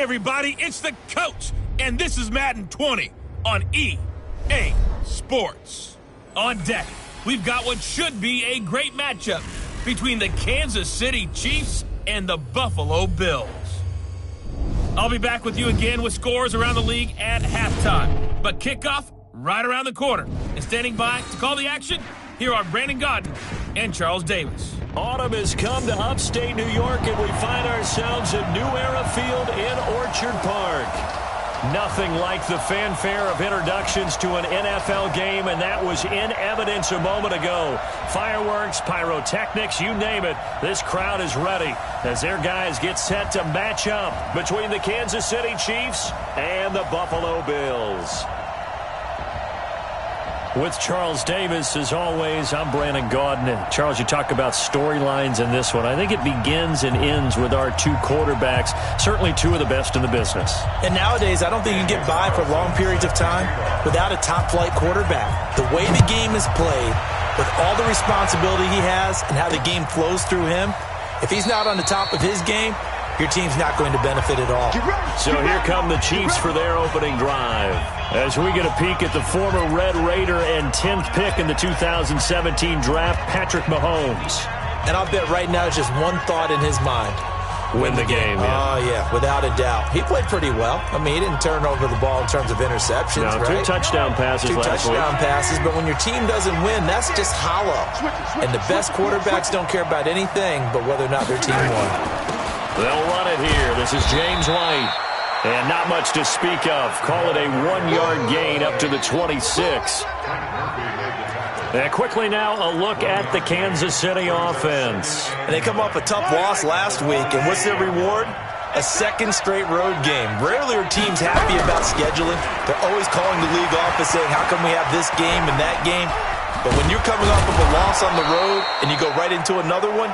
everybody, it's the coach, and this is Madden 20 on EA Sports. On deck, we've got what should be a great matchup between the Kansas City Chiefs and the Buffalo Bills. I'll be back with you again with scores around the league at halftime, but kickoff right around the corner. And standing by to call the action, here are Brandon Godden and Charles Davis. Autumn has come to upstate New York, and we find ourselves at New Era Field in Orchard Park. Nothing like the fanfare of introductions to an NFL game, and that was in evidence a moment ago. Fireworks, pyrotechnics, you name it. This crowd is ready as their guys get set to match up between the Kansas City Chiefs and the Buffalo Bills. With Charles Davis, as always, I'm Brandon Gaudin. And Charles, you talk about storylines in this one. I think it begins and ends with our two quarterbacks, certainly two of the best in the business. And nowadays, I don't think you can get by for long periods of time without a top-flight quarterback. The way the game is played, with all the responsibility he has and how the game flows through him, if he's not on the top of his game, your team's not going to benefit at all. So here come the Chiefs for their opening drive. As we get a peek at the former Red Raider and 10th pick in the 2017 draft, Patrick Mahomes. And I'll bet right now it's just one thought in his mind. Win the game. Yeah. Oh, yeah, without a doubt. He played pretty well. I mean, he didn't turn over the ball in terms of interceptions, no, right? 2 touchdown passes last week. 2 touchdown passes, but when your team doesn't win, that's just hollow. And the best quarterbacks don't care about anything but whether or not their team won. They'll run it here. This is James White. And not much to speak of. Call it a 1-yard gain up to the 26. And quickly now, a look at the Kansas City offense. And they come off a tough loss last week. And what's their reward? A second straight road game. Rarely are teams happy about scheduling. They're always calling the league office saying, how come we have this game and that game? But when you're coming off of a loss on the road and you go right into another one,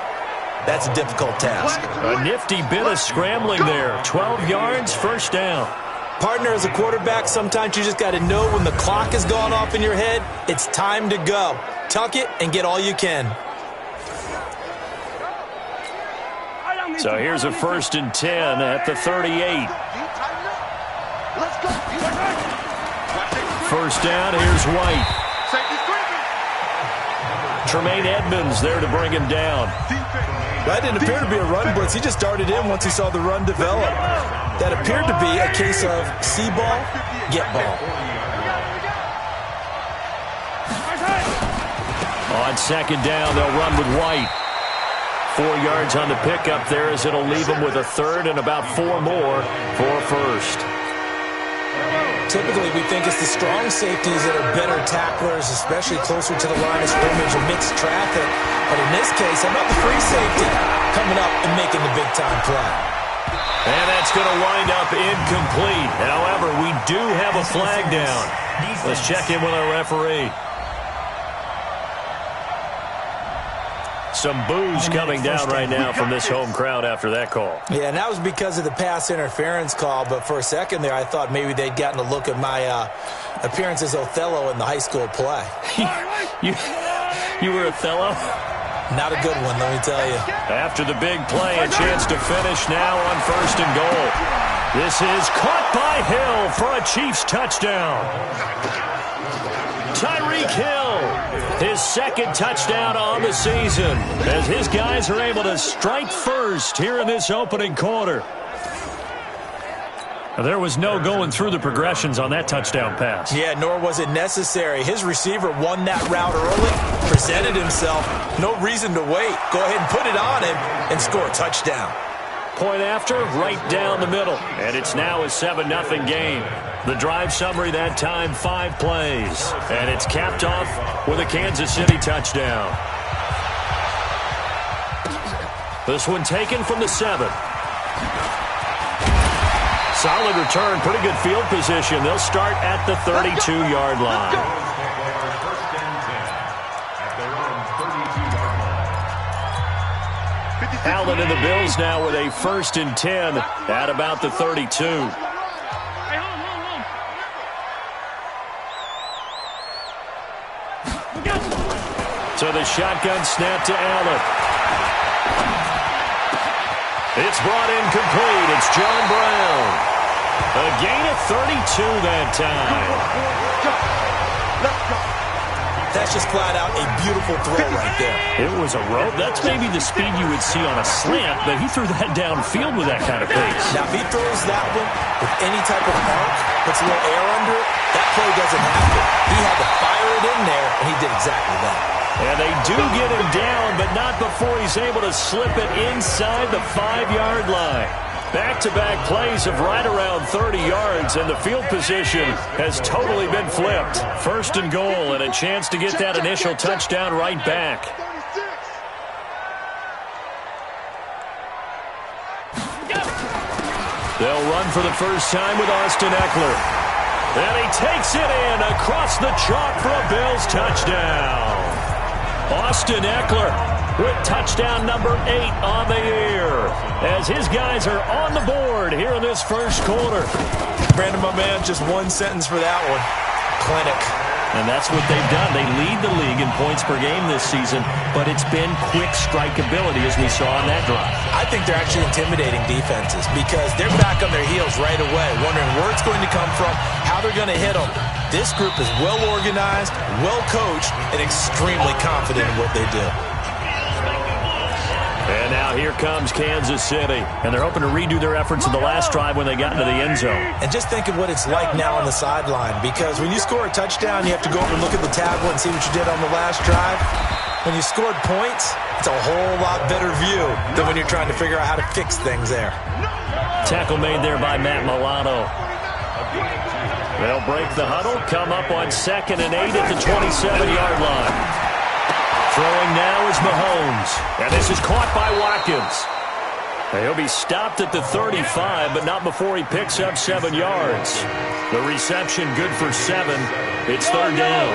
that's a difficult task. A nifty bit of scrambling there. 12 yards, first down. Partner, as a quarterback, sometimes you just got to know when the clock has gone off in your head, it's time to go. Tuck it and get all you can. So here's a 1st and 10 at the 38. First down, here's White. Tremaine Edmonds there to bring him down. That didn't appear to be a run blitz. He just darted in once he saw the run develop. That appeared to be a case of see ball, get ball. On second down, they'll run with White. 4 yards on the pickup there as it'll leave him with a third and about 4 more for a first. Typically, we think it's the strong safeties that are better tacklers, especially closer to the line of scrimmage amidst traffic. But in this case, how about the free safety coming up and making the big-time play? And that's going to wind up incomplete. However, we do have a flag down. Let's check in with our referee. Some boos coming down right now from this home crowd after that call. Yeah, and that was because of the pass interference call. But for a second there, I thought maybe they'd gotten a look at my appearance as Othello in the high school play. You were Othello? Not a good one, let me tell you. After the big play, a chance to finish now on 1st and goal. This is caught by Hill for a Chiefs touchdown. Tyreek Hill, his 2nd touchdown on the season, as his guys are able to strike first here in this opening quarter. There was no going through the progressions on that touchdown pass. Yeah, nor was it necessary. His receiver won that route early, presented himself. No reason to wait. Go ahead and put it on him and score a touchdown. Point after, right down the middle. And it's now a 7-0 game. The drive summary that time, 5 plays. And it's capped off with a Kansas City touchdown. This one taken from the 7. Solid return, pretty good field position. They'll start at the 32-yard line. Allen and the Bills now with a 1st and 10 at about the 32. So the shotgun snap to Allen. It's brought in complete. It's John Brown. A gain of 32 that time. That's just flat out a beautiful throw right there. It was a rope. That's maybe the speed you would see on a slant, but he threw that downfield with that kind of pace. Now, if he throws that one with any type of arc, puts a little air under it, that play doesn't happen. He had to fire it in there, and he did exactly that. And they do get him down, but not before he's able to slip it inside the 5-yard line. Back-to-back plays of right around 30 yards, and the field position has totally been flipped. First and goal, and a chance to get that initial touchdown right back. They'll run for the first time with Austin Eckler. And he takes it in across the chalk for a Bills touchdown. Austin Eckler with touchdown number 8 on the year, as his guys are on the board here in this first quarter. Brandon, my man, just one sentence for that one. Clinic. And that's what they've done. They lead the league in points per game this season, but it's been quick strikeability as we saw on that drive. I think they're actually intimidating defenses because they're back on their heels right away, wondering where it's going to come from, how they're going to hit them. This group is well organized, well coached, and extremely confident in what they do. And now here comes Kansas City. And they're hoping to redo their efforts in the last drive when they got into the end zone. And just think of what it's like now on the sideline, because when you score a touchdown, you have to go over and look at the tablet and see what you did on the last drive. When you scored points, it's a whole lot better view than when you're trying to figure out how to fix things there. Tackle made there by Matt Milano. They'll break the huddle, come up on 2nd and 8 at the 27-yard line. Throwing now is Mahomes. And this is caught by Watkins. He'll be stopped at the 35, but not before he picks up 7 yards. The reception good for 7. It's 3rd down.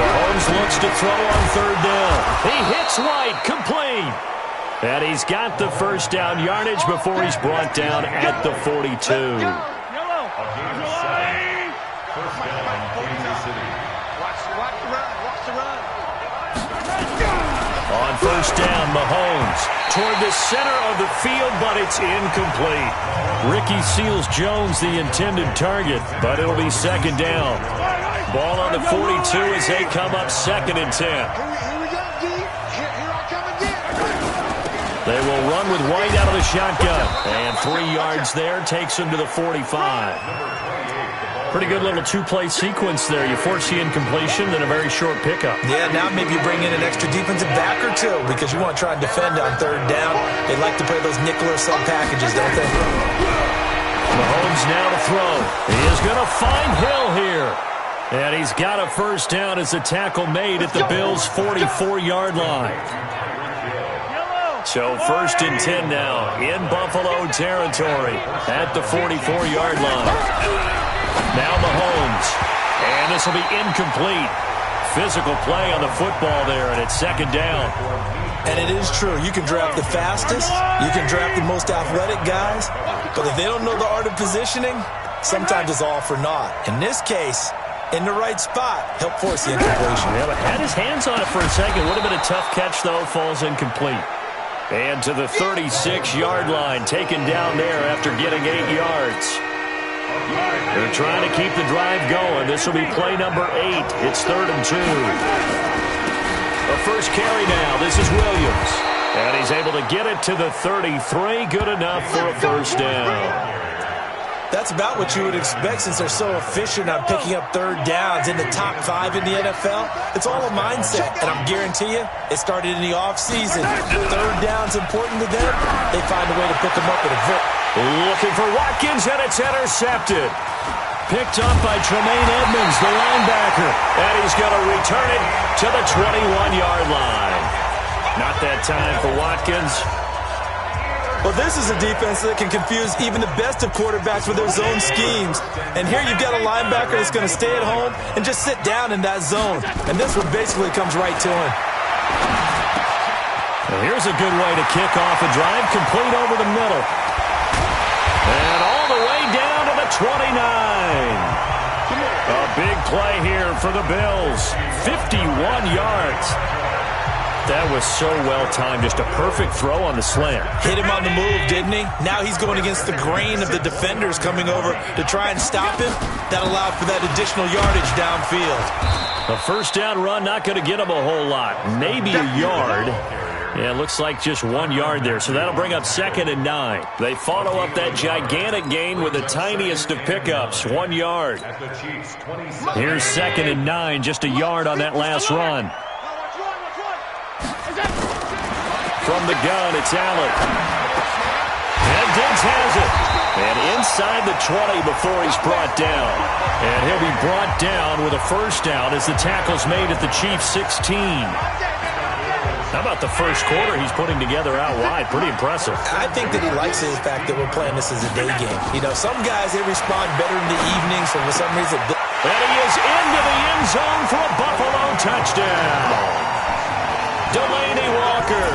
Mahomes looks to throw on 3rd down. He hits White, complete. And he's got the first down yardage before he's brought down at the 42. On first down, Mahomes toward the center of the field, but it's incomplete. Ricky Seals-Jones, the intended target, but it'll be 2nd down. Ball on the 42 as they come up 2nd and 10. They will run with White out of the shotgun. And 3 yards there takes him to the 45. Pretty good little 2-play sequence there. You force the incompletion, then a very short pickup. Yeah, now maybe you bring in an extra defensive back or two because you want to try and defend on 3rd down. They like to play those nickel or sub packages, don't they? Mahomes now to throw. He is going to find Hill here. And he's got a first down as the tackle made at the Bills' 44-yard line. So 1st and 10 now in Buffalo territory at the 44-yard line. Now Mahomes, and this will be incomplete. Physical play on the football there, and it's 2nd down. And it is true. You can draft the fastest, you can draft the most athletic guys, but if they don't know the art of positioning, sometimes it's all for naught. In this case, in the right spot, help force the incompletion. Yeah, but had his hands on it for a second. Would have been a tough catch, though. Falls incomplete. And to the 36-yard line, taken down there after getting 8 yards. They're trying to keep the drive going. This will be play number 8. It's 3rd and 2. The first carry now. This is Williams. And he's able to get it to the 33. Good enough for a first down. That's about what you would expect since they're so efficient on picking up 3rd downs in the top 5 in the NFL. It's all a mindset, and I guarantee you it started in the offseason. 3rd down's important to them. They find a way to pick them up with a grip. Looking for Watkins, and it's intercepted. Picked up by Tremaine Edmonds, the linebacker. And he's going to return it to the 21-yard line. Not that time for Watkins. Well, this is a defense that can confuse even the best of quarterbacks with their zone schemes. And here you've got a linebacker that's going to stay at home and just sit down in that zone. And this one basically comes right to him. Well, here's a good way to kick off a drive, complete over the middle. And all the way down to the 29. A big play here for the Bills. 51 yards. That was so well-timed. Just a perfect throw on the slant. Hit him on the move, didn't he? Now he's going against the grain of the defenders coming over to try and stop him. That allowed for that additional yardage downfield. A first down run, not going to get him a whole lot. Maybe a yard. Yeah, it looks like just 1 yard there, so that'll bring up 2nd and 9. They follow up that gigantic gain with the tiniest of pickups, 1 yard. Here's 2nd and 9, just a yard on that last run. From the gun, it's Allen. And Diggs has it. And inside the 20 before he's brought down. And he'll be brought down with a first down as the tackle's made at the Chiefs' 16. How about the first quarter he's putting together out wide? Pretty impressive. I think that he likes the fact that we're playing this as a day game. You know, some guys, they respond better in the evenings, so for some reason... And he is into the end zone for a Buffalo touchdown. Delaney Walker,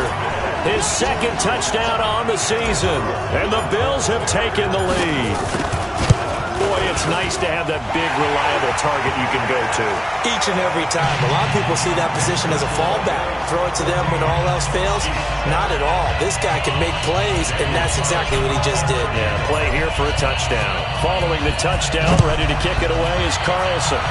his 2nd touchdown on the season. And the Bills have taken the lead. Boy, it's nice to have that big, reliable target you can go to. Each and every time. A lot of people see that position as a fallback. Throw it to them when all else fails. Not at all. This guy can make plays, and that's exactly what he just did. Yeah, play here for a touchdown. Following the touchdown, ready to kick it away is Carlson.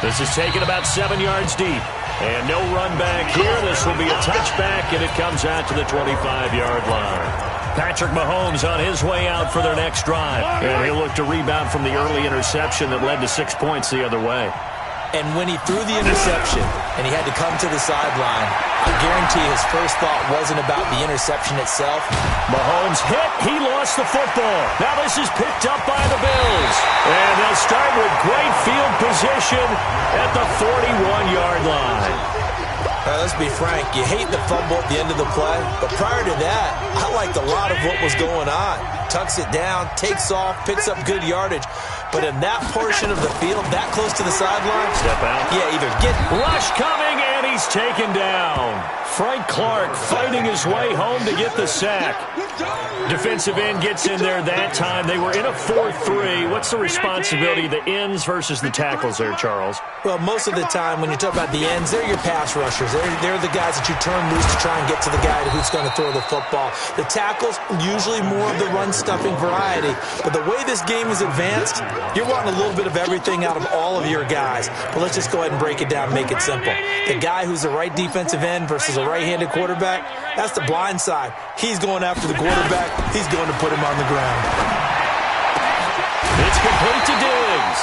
This is taken about 7 yards deep. And no run back here. This will be a touchback, and it comes out to the 25-yard line. Patrick Mahomes on his way out for their next drive. And he'll look to rebound from the early interception that led to 6 points the other way. And when he threw the interception and he had to come to the sideline, I guarantee his first thought wasn't about the interception itself. Mahomes hit. He lost the football. Now this is picked up by the Bills. And they'll start with great field position at the 41-yard line. Let's be frank, you hate the fumble at the end of the play, but prior to that, I liked a lot of what was going on. Tucks it down, takes off, picks up good yardage. But in that portion of the field, that close to the sideline, step out. Yeah, either get... Rush coming, and he's taken down. Frank Clark fighting his way home to get the sack. Defensive end gets in there that time. They were in a 4-3. What's the responsibility, the ends versus the tackles there, Charles? Well, most of the time when you talk about the ends, they're your pass rushers. They're the guys that you turn loose to try and get to the guy who's going to throw the football. The tackles, usually more of the run-stuffing variety. But the way this game is advanced, you're wanting a little bit of everything out of all of your guys. But let's just go ahead and break it down and make it simple. The guy who's the right defensive end versus a right-handed quarterback, that's the blind side. He's going after the quarterback. He's going to put him on the ground. It's complete to Diggs.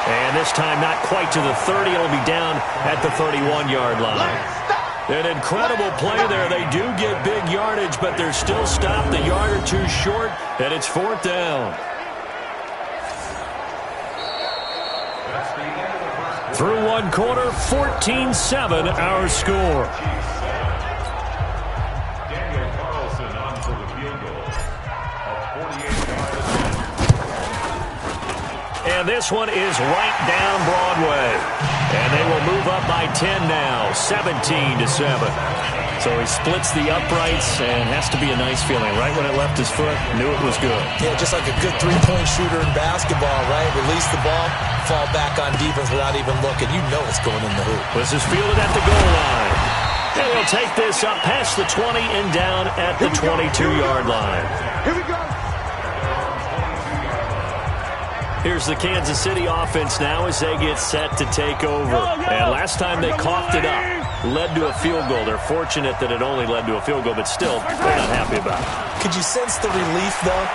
And this time not quite to the 30. It'll be down at the 31-yard line. An incredible play there. They do get big yardage, but they're still stopped a yard or two short, and it's 4th down. Through 1 quarter, 14-7 our score. And this one is right down Broadway. And they will move up by 10 now, 17-7. So he splits the uprights and has to be a nice feeling. Right when it left his foot, knew it was good. Yeah, just like a good three-point shooter in basketball, right? Release the ball, fall back on defense without even looking. You know it's going in the hoop. This is fielded at the goal line. And he'll take this up past the 20 and down at the 22-yard line. Here we go. Here's the Kansas City offense now as they get set to take over. And last time they coughed it up, led to a field goal. They're fortunate that it only led to a field goal, but still, they're not happy about it. Could you sense the relief, though,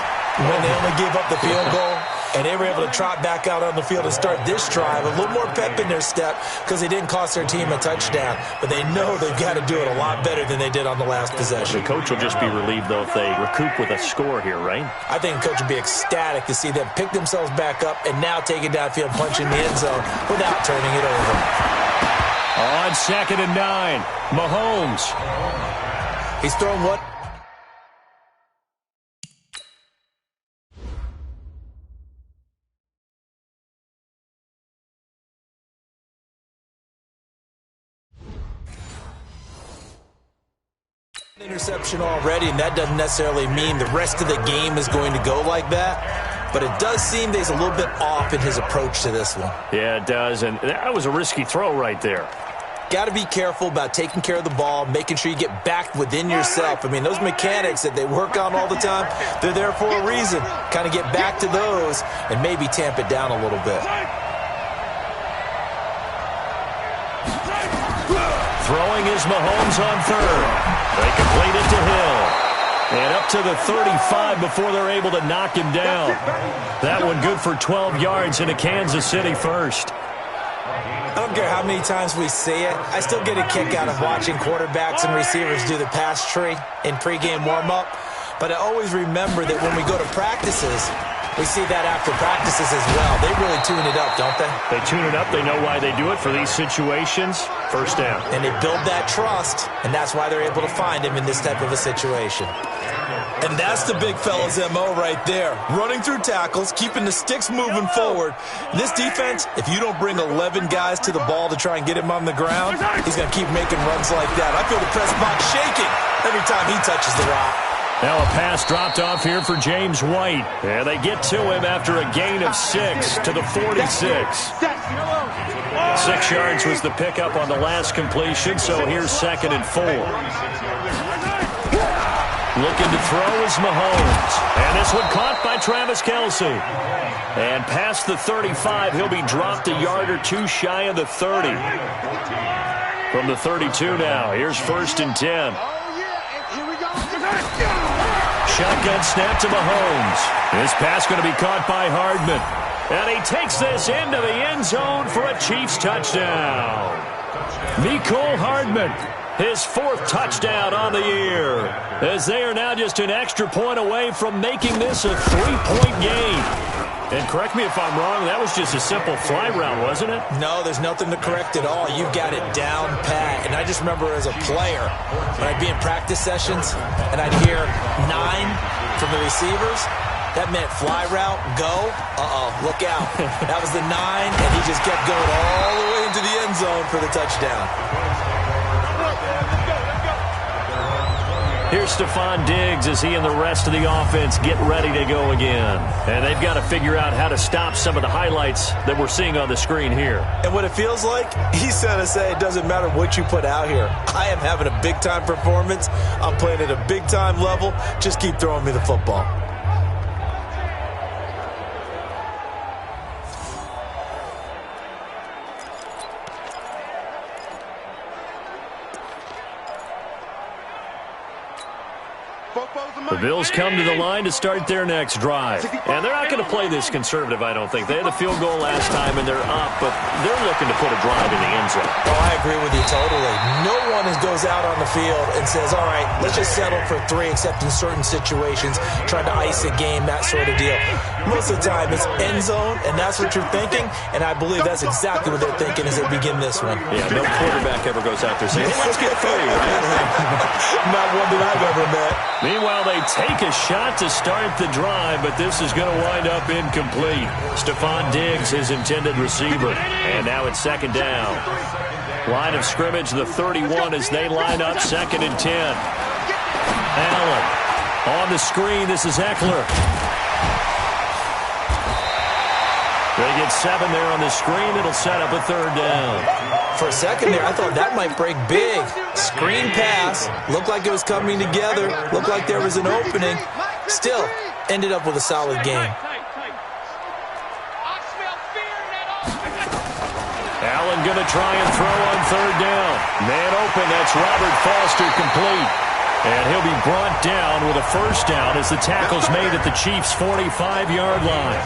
when they only gave up the field goal? And they were able to trot back out on the field and start this drive. A little more pep in their step because they didn't cost their team a touchdown. But they know they've got to do it a lot better than they did on the last possession. The coach will just be relieved, though, if they recoup with a score here, right? I think the coach would be ecstatic to see them pick themselves back up and now take it downfield, punch in the end zone without turning it over. On 2nd and 9, Mahomes. He's thrown what? Interception already, and that doesn't necessarily mean the rest of the game is going to go like that. but it does seem that he's a little bit off in his approach to this one. Yeah, it does, and that was a risky throw right there. Got to be careful about taking care of the ball, making sure you get back within yourself. I mean, those mechanics that they work on all the time, they're there for a reason. Kind of get back to those and maybe tamp it down a little bit. Throwing is Mahomes on third. They complete it to Hill. And up to the 35 before they're able to knock him down. That one good for 12 yards into Kansas City first. I don't care how many times we see it. I still get a kick out of watching quarterbacks and receivers do the pass tree in pregame warm-up. But I always remember that when we go to practices, we see that after practices as well. They really tune it up, don't they? They tune it up. They know why they do it for these situations. First down. And they build that trust, and that's why they're able to find him in this type of a situation. And that's the big fella's MO right there. Running through tackles, keeping the sticks moving forward. This defense, if you don't bring 11 guys to the ball to try and get him on the ground, he's going to keep making runs like that. I feel the press box shaking every time he touches the rock. Now a pass dropped off here for James White. And they get to him after a gain of 6 to the 46. 6 yards was the pickup on the last completion, so here's 2nd and 4. Looking to throw is Mahomes. And this one caught by Travis Kelce. And past the 35, he'll be dropped a yard or two shy of the 30. From the 32 now, here's 1st and 10. Shotgun snap to Mahomes. This pass going to be caught by Hardman. And he takes this into the end zone for a Chiefs touchdown. Mecole Hardman, his 4th touchdown on the year, as they are now just an extra point away from making this a 3-point game. And correct me if I'm wrong, that was just a simple fly route, wasn't it? No, there's nothing to correct at all. You've got it down pat. And I just remember as a player, when I'd be in practice sessions and I'd hear 9 from the receivers, that meant fly route, go, look out. That was the 9, and he just kept going all the way into the end zone for the touchdown. Here's Stephon Diggs as he and the rest of the offense get ready to go again. And they've got to figure out how to stop some of the highlights that we're seeing on the screen here. And what it feels like, he's going to say it doesn't matter what you put out here. I am having a big-time performance. I'm playing at a big-time level. Just keep throwing me the football. The Bills come to the line to start their next drive. And they're not going to play this conservative, I don't think. They had a field goal last time, and they're up, but they're looking to put a drive in the end zone. Oh, I agree with you totally. No one goes out on the field and says, all right, let's just settle for 3, except in certain situations, trying to ice a game, that sort of deal. Most of the time, it's end zone, and that's what you're thinking, and I believe that's exactly what they're thinking as they begin this one. Yeah, no quarterback ever goes out there saying, hey, let's get 3, right? Not one that I've ever met. Meanwhile, they take a shot to start the drive, but this is going to wind up incomplete. Stephon Diggs, his intended receiver. And now it's 2nd down. Line of scrimmage, the 31 as they line up 2nd and 10. Allen on the screen. This is Eckler. They get 7 there on the screen. It'll set up a 3rd down. For a second there, I thought that might break big. Screen pass. Looked like it was coming together. Looked like there was an opening. Still, ended up with a solid game. Allen going to try and throw on 3rd down. Man open. That's Robert Foster complete. And he'll be brought down with a 1st down as the tackle's made at the Chiefs' 45-yard line.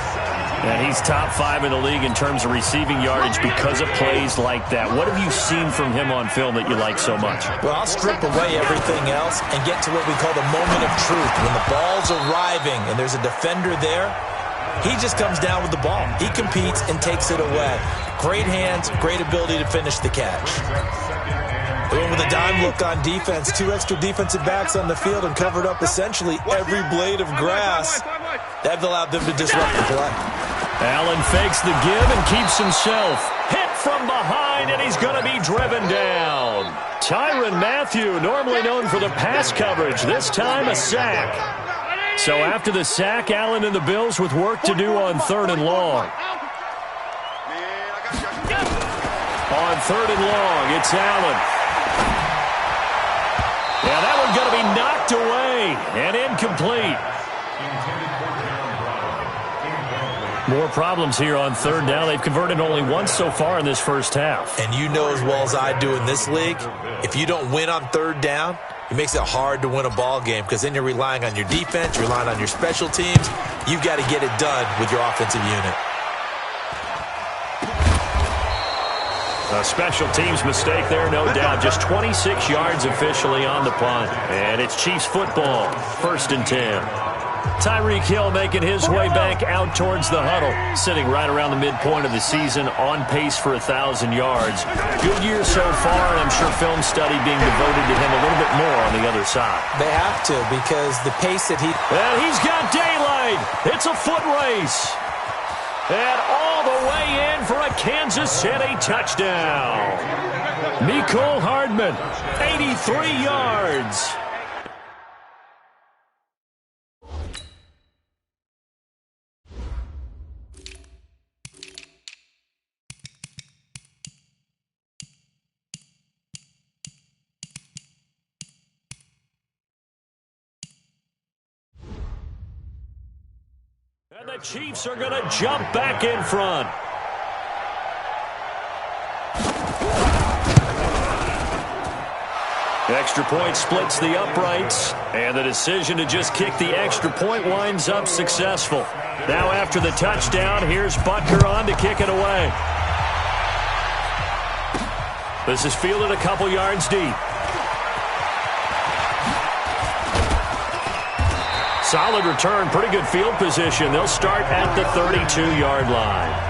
And he's top 5 in the league in terms of receiving yardage because of plays like that. What have you seen from him on film that you like so much? Well, I'll strip away everything else and get to what we call the moment of truth. When the ball's arriving and there's a defender there, he just comes down with the ball. He competes and takes it away. Great hands, great ability to finish the catch. Doing with a dime look on defense. 2 extra defensive backs on the field and covered up essentially every blade of grass. That allowed them to disrupt the play. Allen fakes the give and keeps himself hit from behind, and he's going to be driven down. Tyrann Mathieu, normally known for the pass coverage, this time a sack. So after the sack, Allen and the Bills with work to do on 3rd and long. On 3rd and long, it's Allen. Yeah, that one's going to be knocked away and incomplete. More problems here on 3rd down. They've converted only once so far in this first half. And you know as well as I do in this league, if you don't win on 3rd down, it makes it hard to win a ball game because then you're relying on your defense, you're relying on your special teams. You've got to get it done with your offensive unit. A special teams mistake there, no doubt. Just 26 yards officially on the punt. And it's Chiefs football, 1st and 10. Tyreek Hill making his way back out towards the huddle, sitting right around the midpoint of the season, on pace for 1,000 yards. Good year so far, and I'm sure film study being devoted to him a little bit more on the other side. They have to, because the pace that And he's got daylight. It's a foot race. And all the way in for a Kansas City touchdown. Mecole Hardman, 83 yards. And the Chiefs are going to jump back in front. Extra point splits the uprights, and the decision to just kick the extra point winds up successful. Now after the touchdown, here's Butker on to kick it away. This is fielded a couple yards deep. Solid return, pretty good field position. They'll start at the 32-yard line.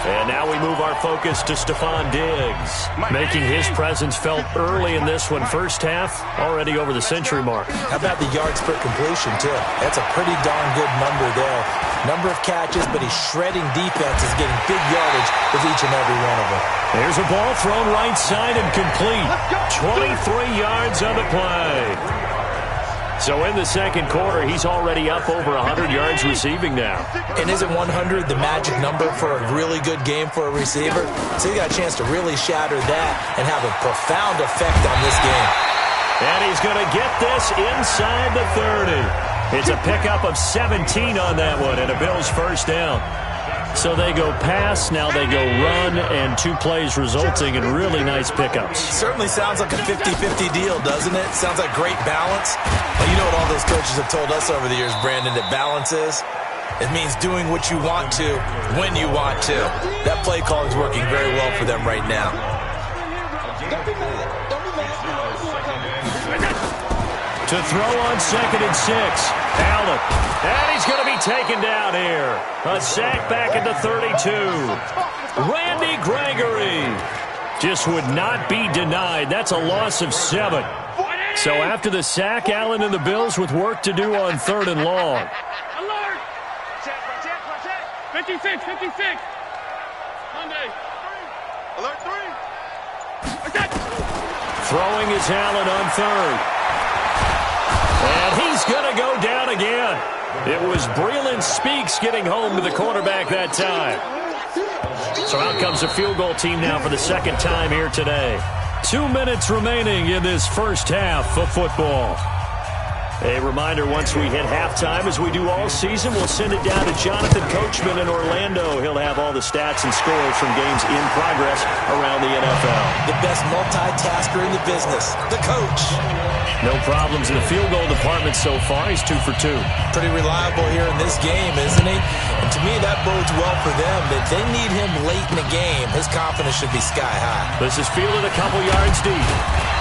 And now we move our focus to Stephon Diggs, making his presence felt early in this one. First half, already over the century mark. How about the yards per completion, too? That's a pretty darn good number there. Number of catches, but he's shredding defenses, getting big yardage with each and every one of them. There's a ball thrown right side and complete. 23 yards on the play. So in the second quarter, he's already up over 100 yards receiving now. And isn't 100 the magic number for a really good game for a receiver? So he got a chance to really shatter that and have a profound effect on this game. And he's going to get this inside the 30. It's a pickup of 17 on that one and a Bills first down. So they go pass, now they go run, and 2 plays resulting in really nice pickups. Certainly sounds like a 50-50 deal, doesn't it? Sounds like great balance. Well, you know what all those coaches have told us over the years, Brandon, that balance is? It means doing what you want to, when you want to. That play calling is working very well for them right now. To throw on 2nd and 6. Allen. And he's going to be taken down here. A sack back at the 32. Randy Gregory just would not be denied. That's a loss of 7. So after the sack, Allen and the Bills with work to do on 3rd and long. Alert! 56, 56. Monday. Alert 3. Throwing is Allen on 3rd. And he's going to go down again. It was Breeland Speaks getting home to the quarterback that time. So out comes a field goal team now for the second time here today. 2 minutes remaining in this first half of football. A reminder, once we hit halftime, as we do all season, we'll send it down to Jonathan Coachman in Orlando. He'll have all the stats and scores from games in progress around the NFL. The best multitasker in the business, the coach. No problems in the field goal department so far. He's 2 for 2. Pretty reliable here in this game, isn't he? And to me, that bodes well for them. That they need him late in the game. His confidence should be sky high. This is fielded a couple yards deep.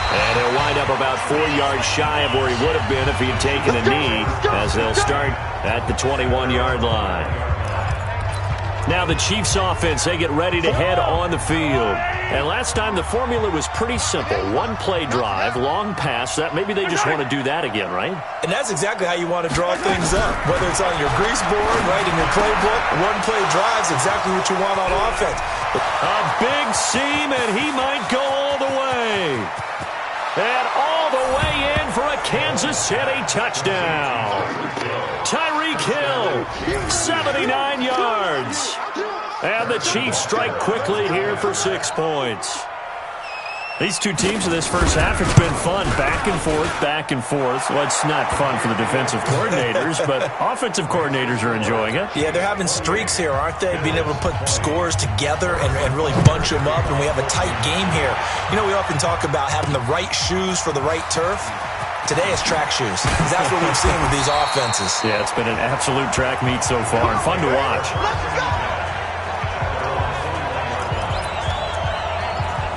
And he'll wind up about 4 yards shy of where he would have been if he had taken a knee, as they'll start at the 21-yard line. Now the Chiefs offense, they get ready to head on the field. And last time the formula was pretty simple. 1 play drive, long pass. That maybe they just want to do that again, right? And that's exactly how you want to draw things up. Whether it's on your grease board, right in your playbook, 1 play drive is exactly what you want on offense. A big seam, and he might go all the way. And all the way in for a Kansas City touchdown. Tyreek Hill, 79 yards. And the Chiefs strike quickly here for 6 points. These two teams in this first half, it's been fun. Back and forth, back and forth. Well, it's not fun for the defensive coordinators, but offensive coordinators are enjoying it. Yeah, they're having streaks here, aren't they? Being able to put scores together and really bunch them up, and we have a tight game here. You know, we often talk about having the right shoes for the right turf. Today it's track shoes, because that's what we've seen with these offenses. Yeah, it's been an absolute track meet so far, and fun to watch.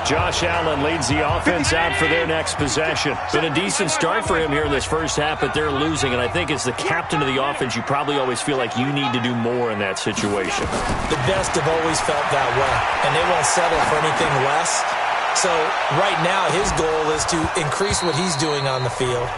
Josh Allen leads the offense out for their next possession. Been a decent start for him here in this first half, but they're losing. And I think as the captain of the offense, you probably always feel like you need to do more in that situation. The best have always felt that way, and they won't settle for anything less. So right now his goal is to increase what he's doing on the field,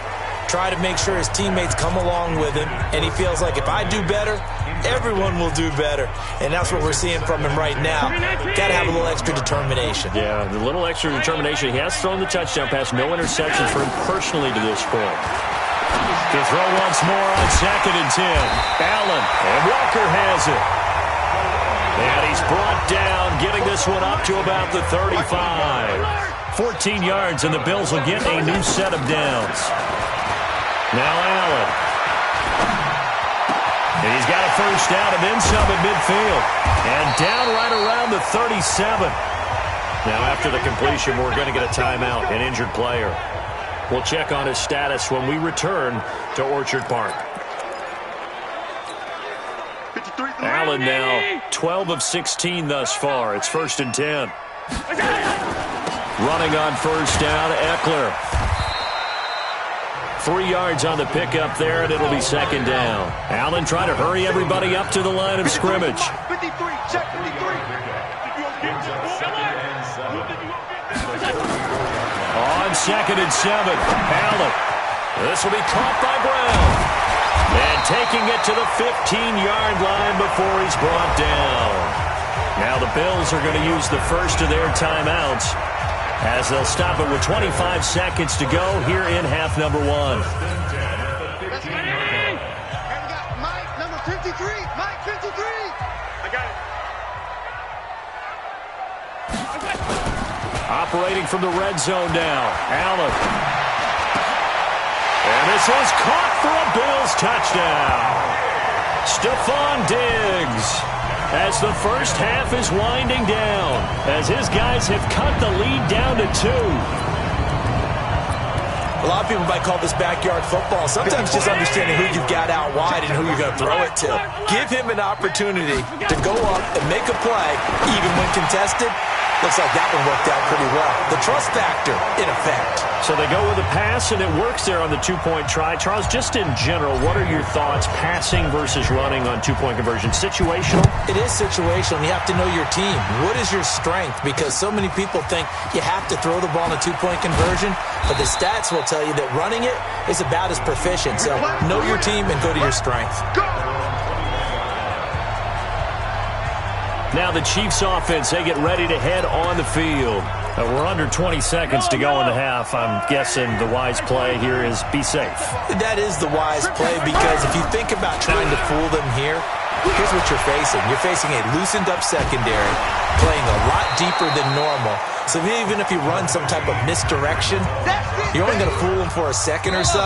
try to make sure his teammates come along with him, and he feels like if I do better, everyone will do better. And that's what we're seeing from him right now. Got to have a little extra determination. Yeah, the little extra determination. He has thrown the touchdown pass. No interceptions for him personally to this point. To throw once more on 2nd and 10. Allen, and Walker has it. And he's brought down, getting this one up to about the 35. 14 yards, and the Bills will get a new set of downs. Now Allen. And he's got a first down and then some at midfield. And down right around the 37. Now after the completion, we're going to get a timeout, an injured player. We'll check on his status when we return to Orchard Park. Allen now 12 of 16 thus far. It's 1st and 10. Running on first down, Eckler. 3 yards on the pickup there, and it'll be 2nd down. Allen trying to hurry everybody up to the line of scrimmage. 53, check 53. On 2nd and 7, Allen. This will be caught by Brown. And taking it to the 15-yard line before he's brought down. Now the Bills are going to use the first of their timeouts, as they'll stop it with 25 seconds to go here in half number 1. That's ready. And we got Mike, number 53. Mike, 53. I got it. Operating from the red zone now. Allen. And this is caught for a Bills touchdown. Stephon Diggs, as the first half is winding down, as his guys have cut the lead down to 2. A lot of people might call this backyard football. Sometimes just understanding who you've got out wide and who you're going to throw it to. Give him an opportunity to go up and make a play, even when contested. Looks like that one worked out pretty well. The trust factor in effect. So they go with a pass, and it works there on the 2-point try. Charles, just in general, what are your thoughts, passing versus running on 2-point conversion? Situational? It is situational. You have to know your team. What is your strength? Because so many people think you have to throw the ball in a 2-point conversion, but the stats will tell you that running it is about as proficient. So know your team and go to your strength. Now the Chiefs offense, they get ready to head on the field. We're under 20 seconds to go in the half. I'm guessing the wise play here is be safe. That is the wise play, because if you think about trying to fool them here, here's what you're facing. You're facing a loosened up secondary, playing a lot deeper than normal. So even if you run some type of misdirection, you're only going to fool them for a second or so.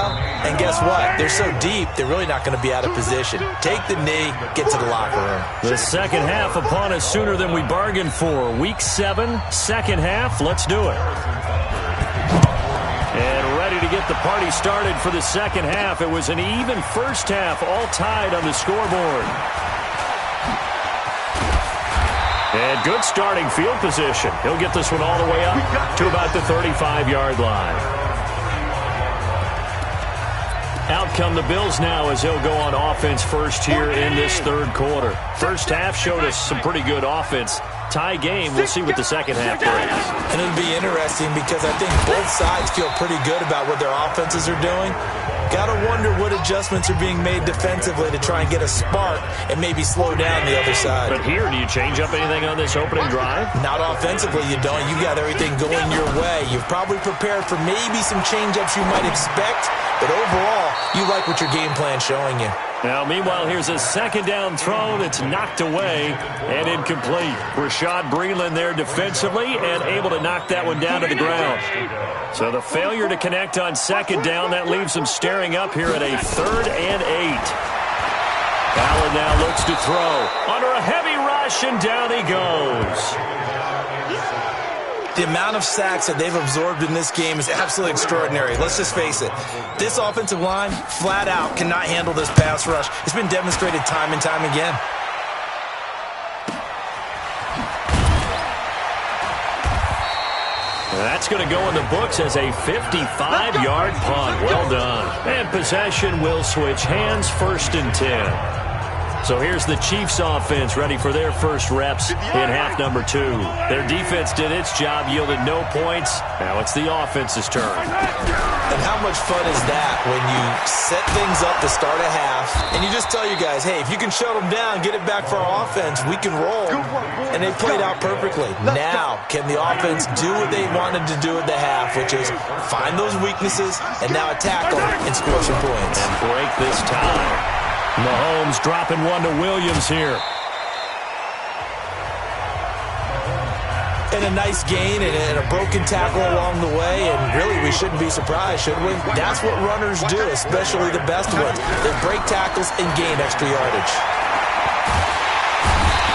And guess what? They're so deep, they're really not going to be out of position. Take the knee, get to the locker room. The second half upon us sooner than we bargained for. Week 7, second half. Let's do it. And ready to get the party started for the second half. It was an even first half, all tied on the scoreboard. And good starting field position. He'll get this one all the way up to about the 35-yard line. Out come the Bills now as they'll go on offense first here in this third quarter. First half showed us some pretty good offense. Tie game. We'll see what the second half brings. And it'll be interesting because I think both sides feel pretty good about what their offenses are doing. Got to wonder what adjustments are being made defensively to try and get a spark and maybe slow down the other side. But here, do you change up anything on this opening drive? Not offensively, you don't. You got everything going your way. You've probably prepared for maybe some change-ups you might expect, but overall, you like what your game plan's showing you. Now, meanwhile, here's a second down throw that's knocked away and incomplete. Rashad Breeland there defensively and able to knock that one down to the ground. So the failure to connect on second down, that leaves them staring up here at a 3rd and 8. Allen now looks to throw. Under a heavy rush, and down he goes. The amount of sacks that they've absorbed in this game is absolutely extraordinary. Let's just face it. This offensive line, flat out, cannot handle this pass rush. It's been demonstrated time and time again. That's going to go in the books as a 55-yard punt. Well done. And possession will switch hands, 1st and 10. So here's the Chiefs offense ready for their first reps in half number 2. Their defense did its job, yielded no points. Now it's the offense's turn. And how much fun is that when you set things up to start a half and you just tell your guys, hey, if you can shut them down, get it back for our offense, we can roll. And they played out perfectly. Now, can the offense do what they wanted to do at the half, which is find those weaknesses and now attack them and score some points. And break this tie. Mahomes dropping one to Williams here. And a nice gain and a broken tackle along the way, and really we shouldn't be surprised, should we? That's what runners do, especially the best ones. They break tackles and gain extra yardage.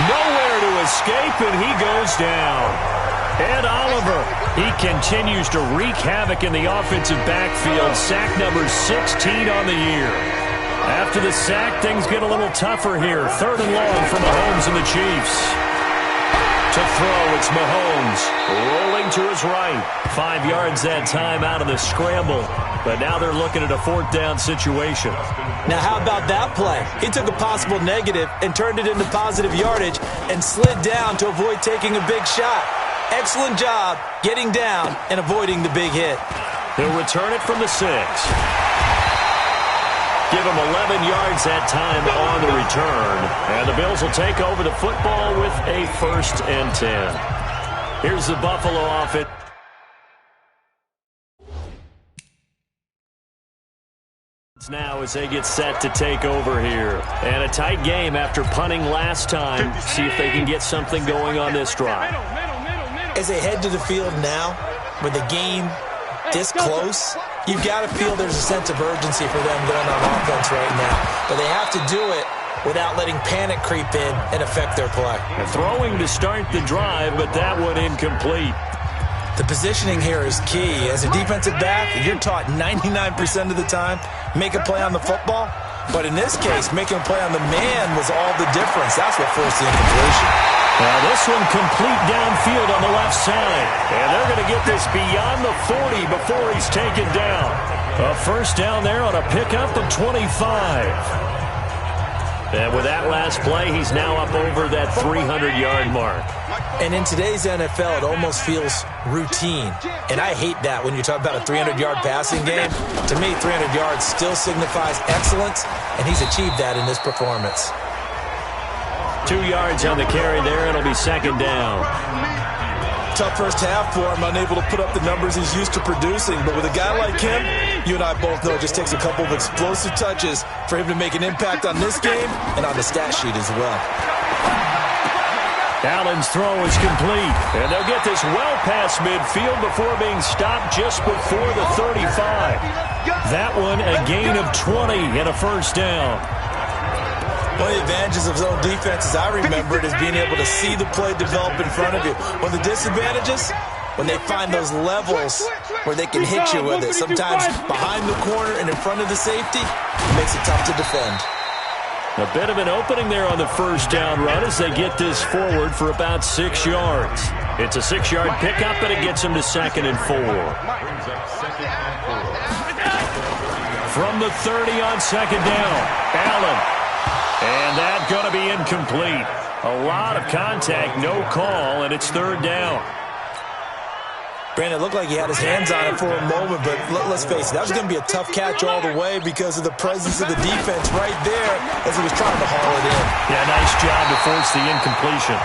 Nowhere to escape, and he goes down. Ed Oliver, he continues to wreak havoc in the offensive backfield. Sack number 16 on the year. After the sack, things get a little tougher here. 3rd and long for Mahomes and the Chiefs. To throw, it's Mahomes. Rolling to his right. 5 yards that time out of the scramble. But now they're looking at a 4th down situation. Now how about that play? He took a possible negative and turned it into positive yardage and slid down to avoid taking a big shot. Excellent job getting down and avoiding the big hit. He'll return it from the 6. Give him 11 yards that time on the return. And the Bills will take over the football with a 1st and 10. Here's the Buffalo offense. Now as they get set to take over here. And a tight game after punting last time. See if they can get something going on this drive. As they head to the field now, with the game this close, you've got to feel there's a sense of urgency for them going on offense right now. But they have to do it without letting panic creep in and affect their play. Throwing to start the drive, but that one incomplete. The positioning here is key. As a defensive back, you're taught 99% of the time, make a play on the football. But in this case, making a play on the man was all the difference. That's what forced the incompletion. Now this one complete downfield on the left side. And they're going to get this beyond the 40 before he's taken down. A 1st down there on a pickup of 25. And with that last play, he's now up over that 300-yard mark. And in today's NFL, it almost feels routine. And I hate that when you talk about a 300-yard passing game. To me, 300 yards still signifies excellence, and he's achieved that in this performance. 2 yards on the carry there, and it'll be 2nd down. Tough first half for him, unable to put up the numbers he's used to producing. But with a guy like him, you and I both know it just takes a couple of explosive touches for him to make an impact on this game and on the stat sheet as well. Allen's throw is complete, and they'll get this well past midfield before being stopped just before the 35. That one a gain of 20 and a 1st down. One of the advantages of zone defense, as I remember it, is being able to see the play develop in front of you. One of the disadvantages, when they find those levels where they can hit you with it. Sometimes behind the corner and in front of the safety, it makes it tough to defend. A bit of an opening there on the 1st down run as they get this forward for about 6 yards. It's a 6-yard pickup, and it gets them to 2nd and 4. From the 30 on 2nd down, Allen. And that's going to be incomplete. A lot of contact, no call, and it's 3rd down. Brandon, it looked like he had his hands on it for a moment, but let's face it, that was going to be a tough catch all the way because of the presence of the defense right there as he was trying to haul it in. Yeah, nice job to force the incompletion.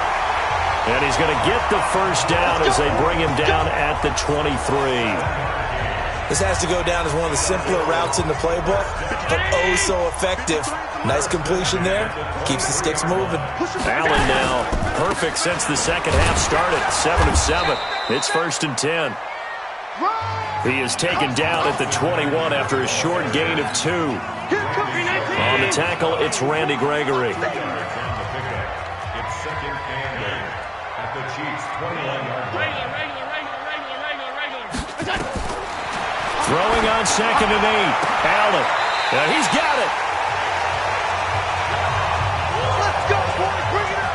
And he's going to get the first down as they bring him down at the 23. This has to go down as one of the simpler routes in the playbook, but oh so effective. Nice completion there. Keeps the sticks moving. Allen now perfect since the second half started. 7 of 7. It's 1st and 10. He is taken down at the 21 after a short gain of 2. On the tackle, it's Randy Gregory. It's 2nd and 8 at the Chiefs' 21-yard line. Throwing on 2nd and 8. Allen. He's got it. Let's go, boys. Bring it up.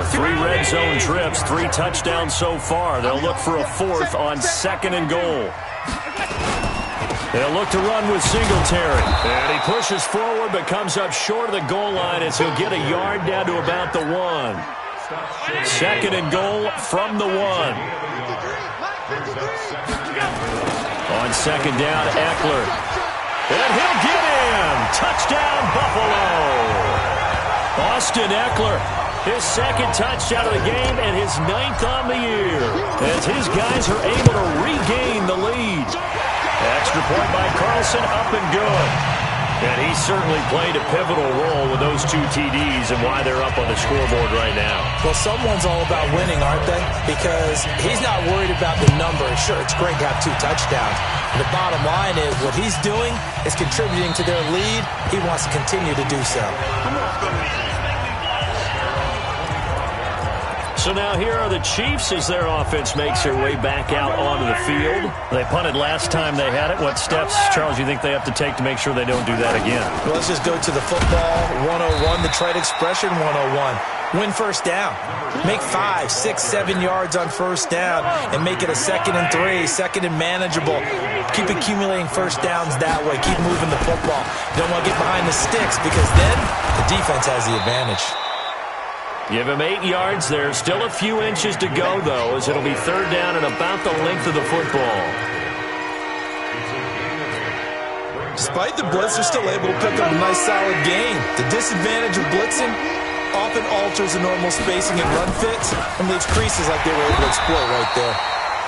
3 red zone trips, 3 touchdowns so far. They'll look for a 4th on 2nd and goal. They'll look to run with Singletary. And he pushes forward but comes up short of the goal line as he'll get a yard down to about the 1. 2nd and goal from the 1. On 2nd down, Eckler. And he'll get in. Touchdown, Buffalo. Austin Eckler. His 2nd touchdown of the game and his 9th on the year as his guys are able to regain the lead. Extra point by Carlson, up and good. And he certainly played a pivotal role with those 2 TDs and why they're up on the scoreboard right now. Well, someone's all about winning, aren't they? Because he's not worried about the number. Sure, it's great to have 2 touchdowns. And the bottom line is what he's doing is contributing to their lead. He wants to continue to do so. So now here are the Chiefs as their offense makes their way back out onto the field. They punted last time they had it. What steps, Charles, you think they have to take to make sure they don't do that again? Well, let's just go to the football 101, the trade expression 101. Win first down. Make 5, 6, 7 yards on first down and make it a 2nd and 3, 2nd and manageable. Keep accumulating first downs that way. Keep moving the football. You don't want to get behind the sticks because then the defense has the advantage. Give him 8 yards there. Still a few inches to go, though, as it'll be 3rd down and about the length of the football. Despite the blitz, they're still able to pick up a nice, solid gain. The disadvantage of blitzing often alters the normal spacing and run fits and leaves creases like they were able to exploit right there.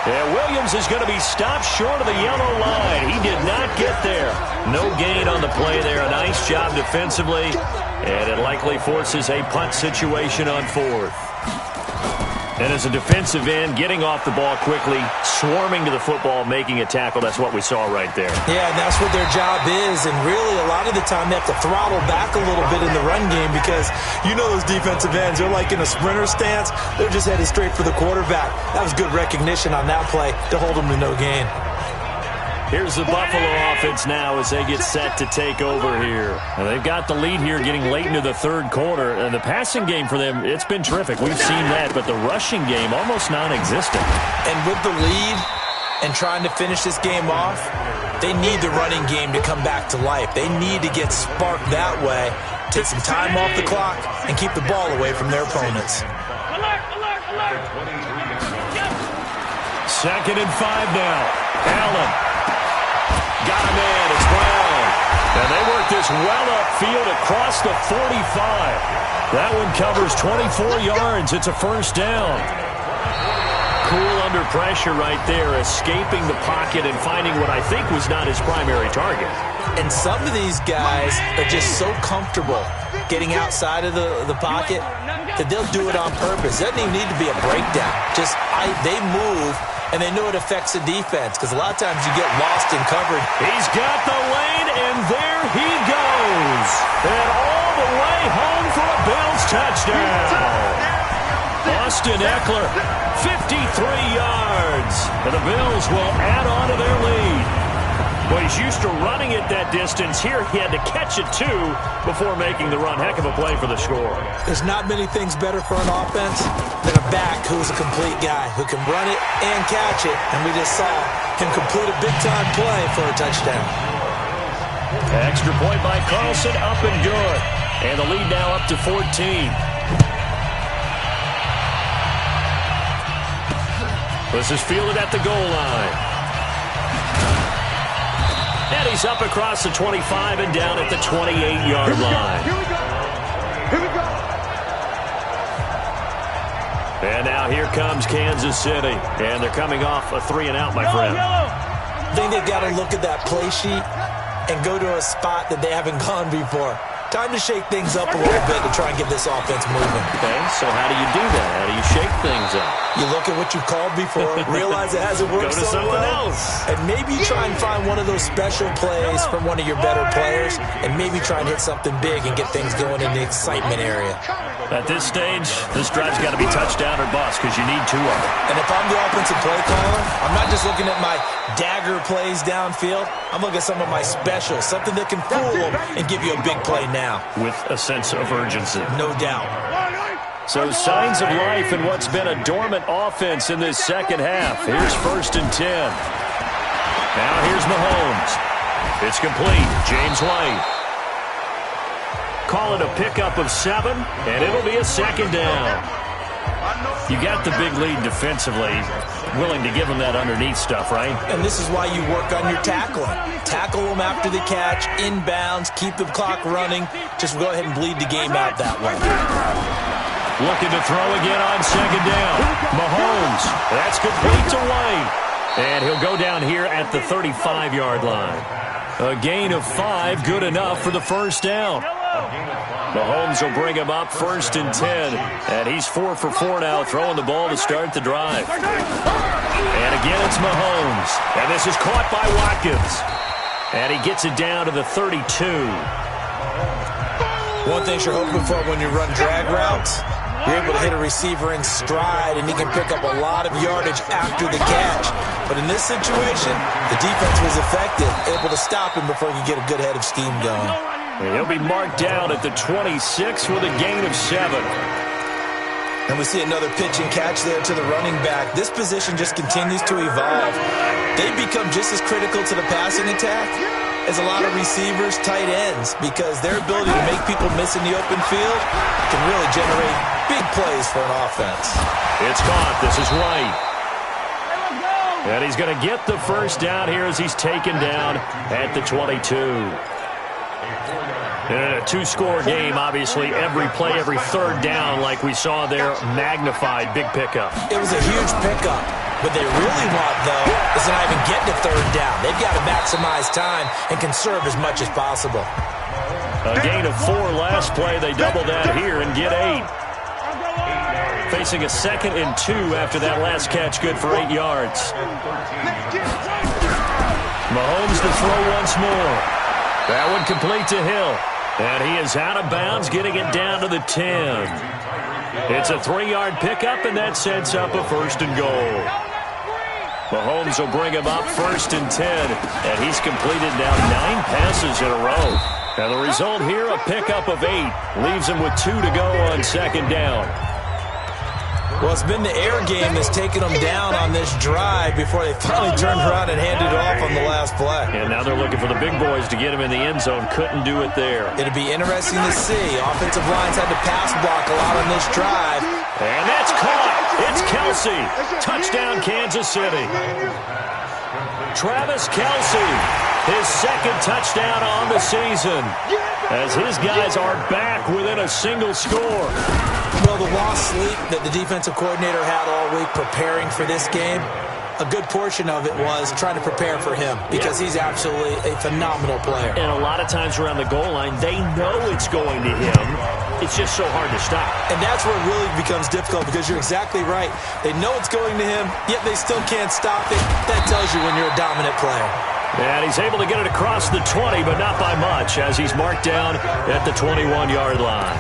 Yeah, Williams is going to be stopped short of the yellow line. He did not get there. No gain on the play there. A nice job defensively. And it likely forces a punt situation on 4th. And as a defensive end, getting off the ball quickly, swarming to the football, making a tackle, that's what we saw right there. Yeah, and that's what their job is. And really, a lot of the time, they have to throttle back a little bit in the run game because you know those defensive ends, they're like in a sprinter stance. They're just headed straight for the quarterback. That was good recognition on that play to hold them to no gain. Here's the Buffalo offense now as they get set to take over here. And they've got the lead here getting late into the 3rd quarter. And the passing game for them, it's been terrific. We've seen that, but the rushing game almost non-existent. And with the lead and trying to finish this game off, they need the running game to come back to life. They need to get sparked that way, take some time off the clock, and keep the ball away from their opponents. 2nd and 5 now. Allen. Got him in. It's Brown. And they work this well upfield across the 45. That one covers 24 yards. It's a 1st down. Cool under pressure right there, escaping the pocket and finding what I think was not his primary target. And some of these guys are just so comfortable getting outside of the pocket that they'll do it on purpose. It doesn't even need to be a breakdown. Just they move, and they know it affects the defense because a lot of times you get lost in coverage. He's got the lane, and there he goes. And all the way home for a Bills touchdown. Austin Eckler, 53 yards. And the Bills will add on to their lead. Well, he's used to running it that distance. Here he had to catch it, too, before making the run. Heck of a play for the score. There's not many things better for an offense than a back who's a complete guy who can run it and catch it. And we just saw him complete a big-time play for a touchdown. Extra point by Carlson, up and good. And the lead now up to 14. This is fielded at the goal line. And he's up across the 25 and down at the 28-yard line. Here we go. Here we go. And now here comes Kansas City. And they're coming off a 3-and-out, my friend. I think they've got to look at that play sheet and go to a spot that they haven't gone before. Time to shake things up a little bit to try and get this offense moving. Okay, so how do you do that? How do you shake things up? You look at what you've called before, realize it hasn't worked Go to so something well, else. and maybe try and find one of those special plays from one of your better players, and maybe try and hit something big and get things going in the excitement area. At this stage, this drive's got to be touchdown or bust because you need 2 of them. And if I'm the offensive play caller, I'm not just looking at my dagger plays downfield. I'm looking at some of my specials, something that can fool them and give you a big play now. With a sense of urgency. No doubt. So signs of life in what's been a dormant offense in this second half. Here's 1st and 10. Now here's Mahomes. It's complete. James White. Call it a pickup of 7, and it'll be a 2nd down. You got the big lead defensively. Willing to give them that underneath stuff, right? And this is why you work on your tackling. Tackle them after the catch, inbounds, keep the clock running. Just go ahead and bleed the game out that way. Looking to throw again on 2nd down. Mahomes. That's complete to White. And he'll go down here at the 35-yard line. A gain of 5, good enough for the 1st down. Mahomes will bring him up 1st and 10. And he's 4 for 4 now, throwing the ball to start the drive. And again, it's Mahomes. And this is caught by Watkins. And he gets it down to the 32. One thing you're hoping for when you run drag routes, you're able to hit a receiver in stride, and he can pick up a lot of yardage after the catch. But in this situation, the defense was effective, able to stop him before he could get a good head of steam going. And he'll be marked down at the 26 with a gain of 7. And we see another pitch and catch there to the running back. This position just continues to evolve. They become just as critical to the passing attack as a lot of receivers, tight ends, because their ability to make people miss in the open field can really generate big plays for an offense. It's caught. This is White. And he's going to get the 1st down here as he's taken down at the 22. In a 2-score game, obviously, every play, every 3rd down, like we saw there, magnified, big pickup. It was a huge pickup. What they really want, though, is to not even get to 3rd down. They've got to maximize time and conserve as much as possible. A gain of 4 last play. They double that here and get 8. Facing a 2nd and 2 after that last catch, good for 8 yards. Mahomes to throw once more. That one complete to Hill. And he is out of bounds, getting it down to the 10. It's a 3-yard pickup, and that sets up a 1st and goal. Mahomes will bring him up 1st and 10, and he's completed now 9 passes in a row. And the result here, a pickup of 8, leaves him with 2 to go on 2nd down. Well, it's been the air game that's taken them down on this drive before they finally turned around and handed it off on the last play. And now they're looking for the big boys to get him in the end zone. Couldn't do it there. It'll be interesting to see. Offensive lines had to pass block a lot on this drive. And that's caught. It's Kelsey. Touchdown, Kansas City. Travis Kelsey, his 2nd touchdown on the season, as his guys are back within a single score. Well, the lost sleep that the defensive coordinator had all week preparing for this game, a good portion of it was trying to prepare for him because he's absolutely a phenomenal player. And a lot of times around the goal line, they know it's going to him. It's just so hard to stop. And that's where it really becomes difficult because you're exactly right. They know it's going to him, yet they still can't stop it. That tells you when you're a dominant player. And he's able to get it across the 20, but not by much, as he's marked down at the 21-yard line.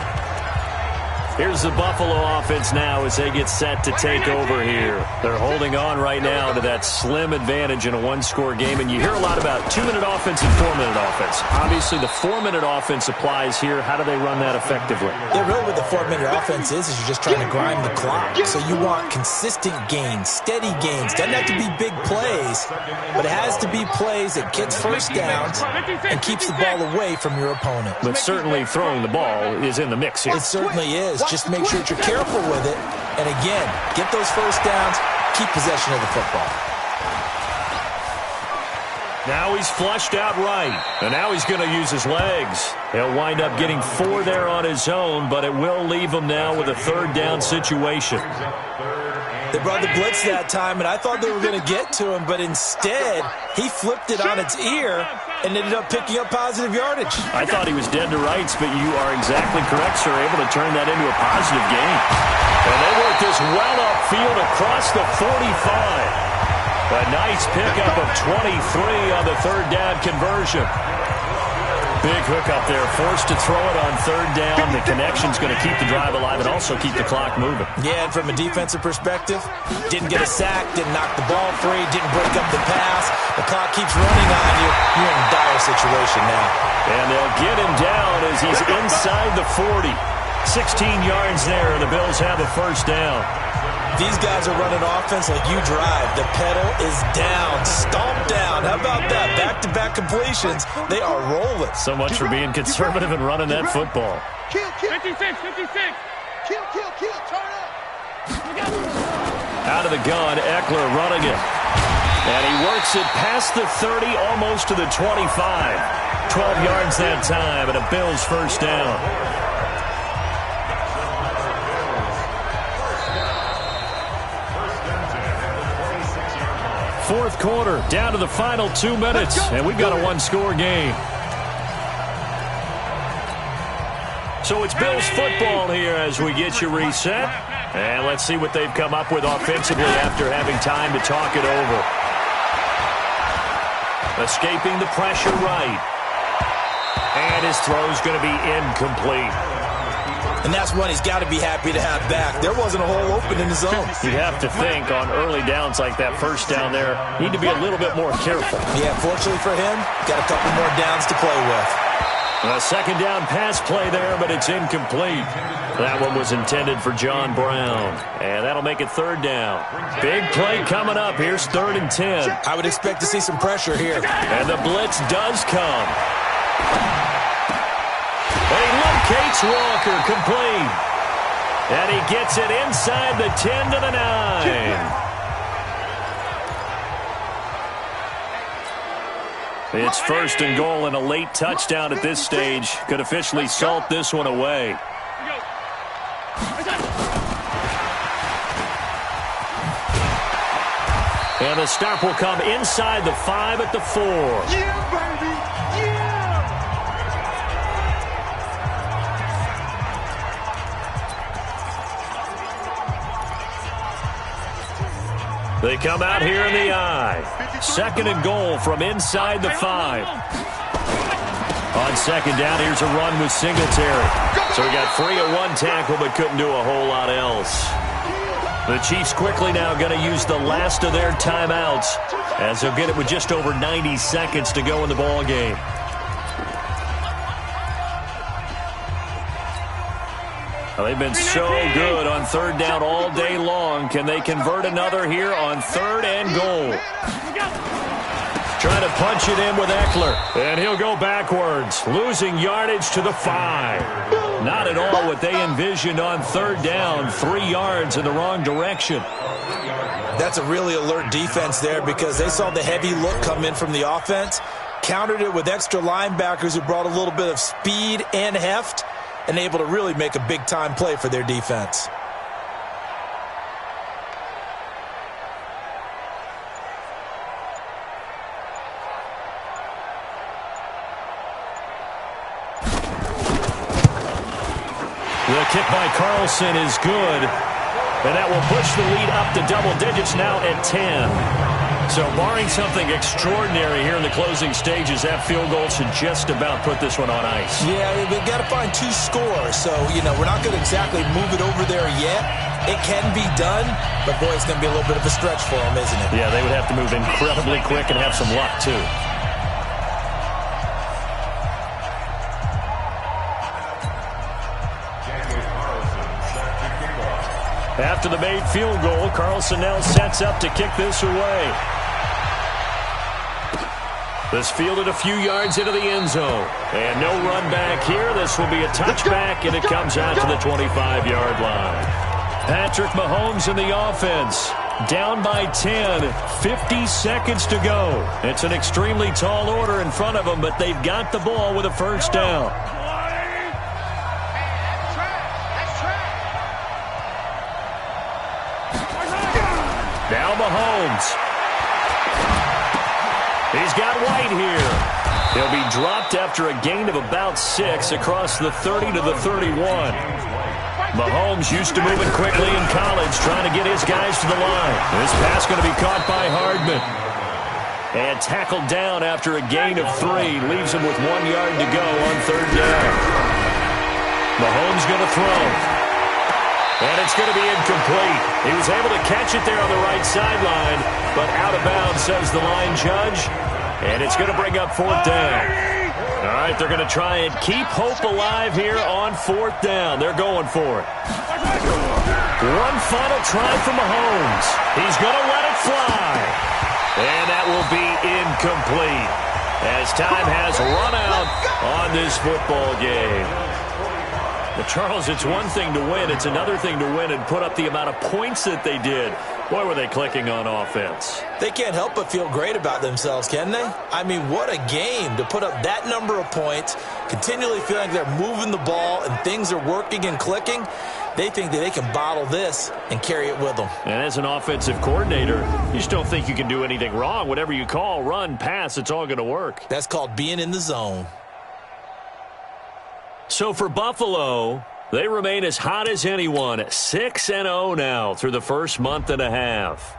Here's the Buffalo offense now as they get set to take over here. They're holding on right now to that slim advantage in a one-score game, and you hear a lot about 2-minute offense and 4-minute offense. Obviously, the 4-minute offense applies here. How do they run that effectively? Yeah, really what the 4-minute offense is you're just trying to grind the clock. So you want consistent gains, steady gains. Doesn't have to be big plays, but it has to be plays that gets first downs and keeps the ball away from your opponent. But certainly throwing the ball is in the mix here. It certainly is. Just make sure that you're careful with it. And again, get those first downs, keep possession of the football. Now he's flushed out right, and now he's going to use his legs. He'll wind up getting 4 there on his own, but it will leave him now with a third down situation. They brought the blitz that time, and I thought they were going to get to him, but instead, he flipped it on its ear and ended up picking up positive yardage. I thought he was dead to rights, but you are exactly correct, sir, able to turn that into a positive gain. And they work this well upfield across the 45. A nice pickup of 23 on the third down conversion. Big hookup there, forced to throw it on third down. The connection's going to keep the drive alive and also keep the clock moving. Yeah, and from a defensive perspective, didn't get a sack, didn't knock the ball free, didn't break up the pass. The clock keeps running on you. You're in a dire situation now. And they'll get him down as he's inside the 40. 16 yards there, and the Bills have a first down. These guys are running offense like you drive. The pedal is down, stomped down. How about that? Back-to-back completions. They are rolling. So much for being conservative and running that football. Kill. 56. Kill. Turn up. Out of the gun, Eckler running it. And he works it past the 30, almost to the 25. 12 yards that time, and a Bills first down. Fourth quarter, down to the final 2 minutes, and we've got a one-score game. So it's Bills football here as we get you reset. And let's see what they've come up with offensively after having time to talk it over. Escaping the pressure right. And his throw's going to be incomplete. And that's one he's got to be happy to have back. There wasn't a hole open in the zone. You'd have to think on early downs like that first down there, need to be a little bit more careful. Yeah, fortunately for him, got a couple more downs to play with. A second down pass play there, but it's incomplete. That one was intended for John Brown. And that'll make it third down. Big play coming up. Here's 3rd and 10. I would expect to see some pressure here. And the blitz does come. And he locates Walker, complete. And he gets it inside the 10 to the 9. It's 1st and goal, and a late touchdown at this stage could officially salt this one away. And the stop will come inside the 5 at the 4. Yeah, baby. Yeah. They come out here in the I. 2nd and goal from inside the 5. On 2nd down, here's a run with Singletary. So he got free at one tackle, but couldn't do a whole lot else. The Chiefs quickly now going to use the last of their timeouts, as they'll get it with just over 90 seconds to go in the ball game. Well, they've been so good on 3rd down all day long. Can they convert another here on 3rd and goal? Trying to punch it in with Eckler. And he'll go backwards, losing yardage to the 5. Not at all what they envisioned on 3rd down. 3 yards in the wrong direction. That's a really alert defense there because they saw the heavy look come in from the offense, countered it with extra linebackers who brought a little bit of speed and heft, and able to really make a big-time play for their defense. The kick by Carlson is good. And that will push the lead up to double digits now at 10. So barring something extraordinary here in the closing stages, that field goal should just about put this one on ice. Yeah, we've got to find 2 scores. So, we're not going to exactly move it over there yet. It can be done, but, boy, it's going to be a little bit of a stretch for them, isn't it? Yeah, they would have to move incredibly quick and have some luck, too. After the made field goal, Carlson now sets up to kick this away. This fielded a few yards into the end zone. And no run back here. This will be a touchback, and it comes out to the 25-yard line. Patrick Mahomes in the offense. Down by 10, 50 seconds to go. It's an extremely tall order in front of them, but they've got the ball with a first down. Now Mahomes. He's got White here. He'll be dropped after a gain of about 6 across the 30 to the 31. Mahomes used to moving quickly in college, trying to get his guys to the line. This pass going to be caught by Hardman. And tackled down after a gain of 3. Leaves him with 1 yard to go on third down. Mahomes going to throw. And it's going to be incomplete. He was able to catch it there on the right sideline, but out of bounds, says the line judge. And it's going to bring up fourth down. All right, they're going to try and keep hope alive here on fourth down. They're going for it. One final try for Mahomes. He's going to let it fly. And that will be incomplete as time has run out on this football game. Well, Charles, it's one thing to win. It's another thing to win and put up the amount of points that they did. Boy, were they clicking on offense. They can't help but feel great about themselves, can they? I mean, what a game to put up that number of points, continually feeling like they're moving the ball and things are working and clicking. They think that they can bottle this and carry it with them. And as an offensive coordinator, you just don't think you can do anything wrong. Whatever you call, run, pass, it's all going to work. That's called being in the zone. So for Buffalo, they remain as hot as anyone, 6-0 now through the first month and a half.